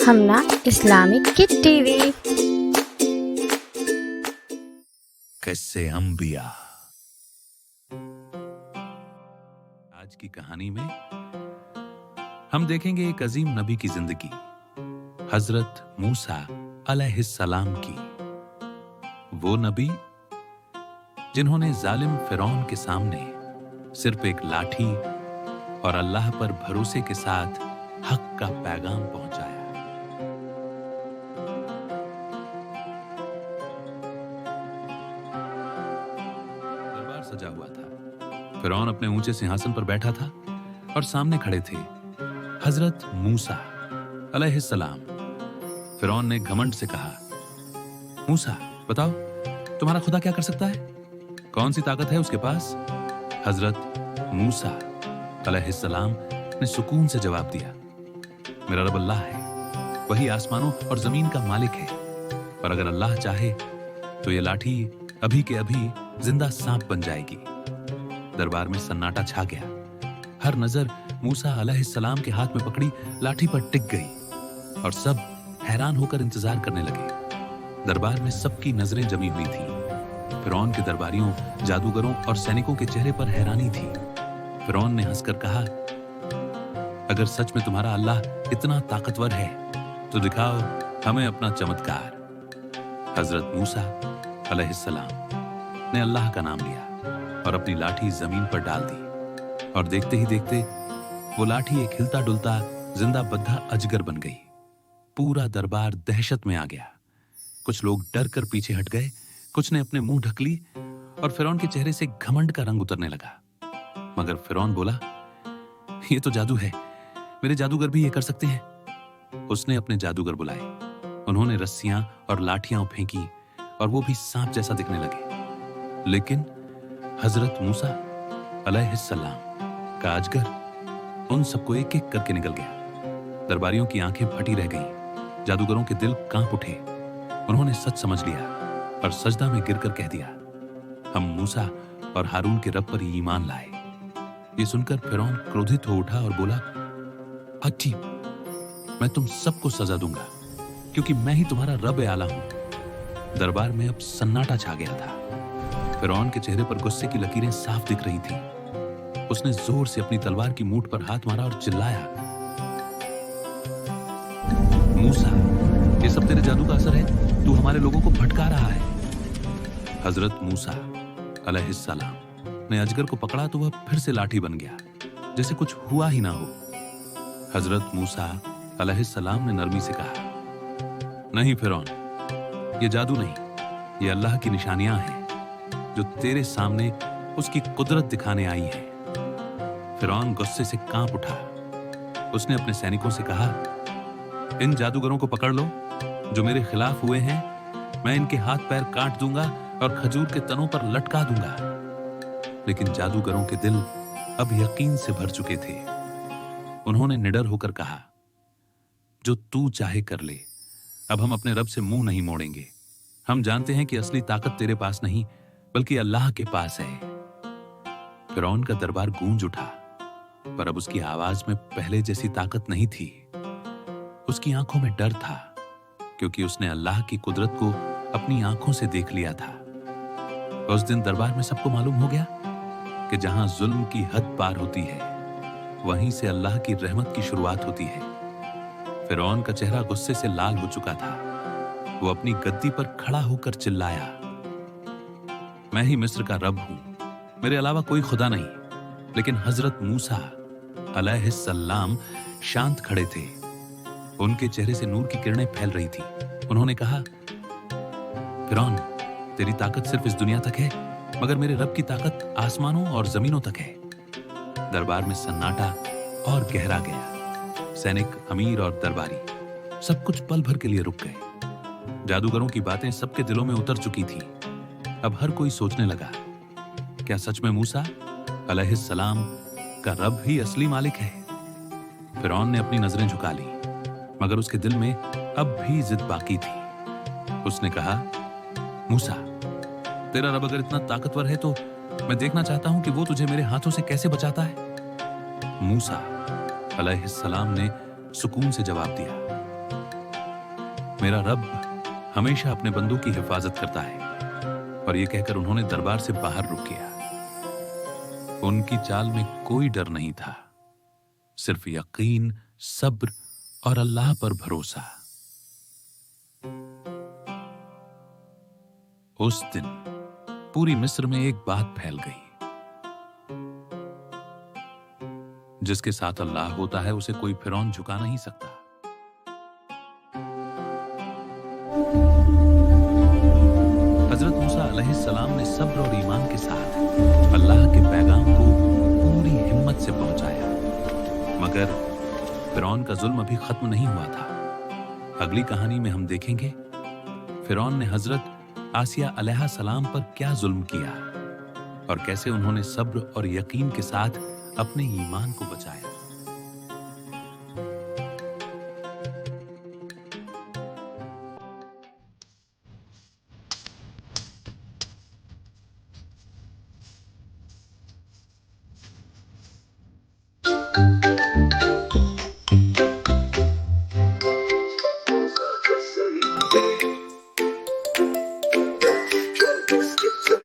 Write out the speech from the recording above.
हमना Islamic kid TV. किस्से अंबिया। आज की कहानी में हम देखेंगे एक अजीम नबी की जिंदगी, हजरत मूसा अलैहिस्सलाम की। वो नबी जिन्होंने जालिम फिरौन के सामने सिर्फ एक लाठी और अल्लाह पर भरोसे के साथ हक का पैगाम पहुंचाया। दरबार सजा हुआ था। फिरौन अपने ऊंचे सिंहासन पर बैठा था और सामने खड़े थे हजरत मूसा अलैहिस्सलाम। फिरौन ने घमंड से कहा, मूसा बताओ, तुम्हारा खुदा क्या कर सकता है? कौन सी ताकत है उसके पास? हजरत मूसा अलैहिस्सलाम ने सुकून से जवाब दिया, मेरा रब अल्लाह है, वही आसमानों और जमीन का मालिक है, और अगर अल्लाह चाहे तो ये लाठी अभी के अभी जिंदा सांप बन जाएगी। दरबार में सन्नाटा छा गया। हर नजर मूसा अलैहिस्सलाम के हाथ में पकड़ी लाठी पर टिक गई और सब हैरान होकर इंतजार करने लगे। दरबार में सबकी नजरें जमी हुई थी। फिरौन के दरबारियों, जादूगरों और सैनिकों के चेहरे पर हैरानी थी। फिरौन ने हंसकर कहा, अगर सच में तुम्हारा अल्लाह इतना ताकतवर है तो दिखाओ हमें अपना चमत्कार। हजरत मूसा अलैहिस्सलाम ने अल्लाह का नाम लिया और अपनी लाठी जमीन पर डाल दी, और देखते ही देखते वो लाठी एक हिलता डुलता जिंदा बद्धा अजगर बन गई। पूरा दरबार दहशत में आ गया। कुछ लोग डर कर पीछे हट गए, कुछ ने अपने मुंह ढक ली और फिरौन के चेहरे से घमंड का रंग उतरने लगा। मगर फिरौन बोला, ये तो जादू है, मेरे जादूगर भी ये कर सकते हैं। उसने अपने जादूगर बुलाए। उन्होंने रस्सियां और लाठियां फेंकी और वो भी सांप जैसा दिखने लगे। लेकिन हजरत मूसा अलैहिस्सलाम का अजगर उन सबको एक एक करके निकल गया। दरबारियों की आंखें फटी रह गईं, जादूगरों के दिल कांप उठे। उन्होंने सच समझ लिया और सजदा में गिरकर कह दिया, हम मूसा और हारून के रब पर ईमान लाए। ये सुनकर फिरौन क्रोधित हो उठा और बोला, अच्छी, मैं तुम सबको सजा दूंगा क्योंकि मैं ही तुम्हारा रब आला हूं। दरबार में अब सन्नाटा छा गया था। फिरौन के चेहरे पर गुस्से की लकीरें साफ दिख रही थी। उसने जोर से अपनी तलवार की मूठ पर हाथ मारा और चिल्लाया, मूसा, ये सब तेरे जादू का असर है, तू हमारे लोगों को भटका रहा है। हजरत मूसा अलैहिस्सलाम ने अजगर को पकड़ा तो वह फिर से लाठी बन गया, जैसे कुछ हुआ ही ना हो। हजरत मूसा अलैहिस्सलाम ने नरमी से कहा, नहीं फिरौन, ये जादू नहीं, ये अल्लाह की निशानियां हैं जो तेरे सामने उसकी कुदरत दिखाने आई हैं। फिरौन गुस्से से कांप उठा। उसने अपने सैनिकों से कहा, इन जादूगरों को पकड़ लो जो मेरे खिलाफ हुए हैं। मैं इनके हाथ पैर काट दूंगा और खजूर के तनों पर लटका दूंगा। लेकिन जादूगरों के दिल अब यकीन से भर चुके थे। उन्होंने निडर होकर कहा, जो तू चाहे कर ले, अब हम अपने रब से मुंह नहीं मोड़ेंगे। हम जानते हैं कि असली ताकत तेरे पास नहीं बल्कि अल्लाह के पास है। फिरौन का दरबार गूंज उठा, पर अब उसकी आवाज में पहले जैसी ताकत नहीं थी। उसकी आंखों में डर था, क्योंकि उसने अल्लाह की कुदरत को अपनी आंखों से देख लिया था। उस दिन दरबार में सबको मालूम हो गया कि जहां जुल्म की हद पार होती है, वहीं से अल्लाह की रहमत की शुरुआत होती है। फिरौन का चेहरा गुस्से से लाल हो चुका था। वो अपनी गद्दी पर खड़ा होकर चिल्लाया, मैं ही मिस्र का रब हूं, मेरे अलावा कोई खुदा नहीं। लेकिन हजरत मूसा अलैहिस्सलाम शांत खड़े थे। उनके चेहरे से नूर की किरणें फैल रही थी। उन्होंने कहा, फिरौन, तेरी ताकत सिर्फ इस दुनिया तक है, मगर मेरे रब की ताकत आसमानों और जमीनों तक है। दरबार में सन्नाटा और गहरा गया। सैनिक, अमीर और दरबारी सब कुछ पल भर के लिए रुक गए। जादूगरों की बातें सबके दिलों में उतर चुकी थी। अब हर कोई सोचने लगा, क्या सच में मूसा अलैहिस्सलाम का रब ही असली मालिक है? फिरौन ने अपनी नजरें झुका ली, मगर उसके दिल में अब भी जिद बाकी थी। उसने कहा, मूसा, तेरा रब अगर इतना ताकतवर है तो मैं देखना चाहता हूं कि वो तुझे मेरे हाथों से कैसे बचाता है। मूसा अलैहिस्सलाम ने सुकून से जवाब दिया, मेरा रब हमेशा अपने बंदों की हिफाजत करता है। और ये कहकर उन्होंने दरबार से बाहर रुख किया। उनकी चाल में कोई डर नहीं था, सिर्फ यकीन, सब्र और अल्लाह पर भरोसा। उस दिन पूरी मिस्र में एक बात फैल गई, जिसके साथ अल्लाह होता है उसे कोई फिरौन झुका नहीं सकता। हजरत मूसा अलैहिस्सलाम ने सब्र और ईमान के साथ अल्लाह के पैगाम को पूरी हिम्मत से पहुंचाया, मगर फिरौन का जुल्म अभी खत्म नहीं हुआ था। अगली कहानी में हम देखेंगे फिरौन ने हजरत आसिया अलैहिस्सलाम पर क्या जुल्म किया और कैसे उन्होंने सब्र और यकीन के साथ अपने ईमान को बचाया।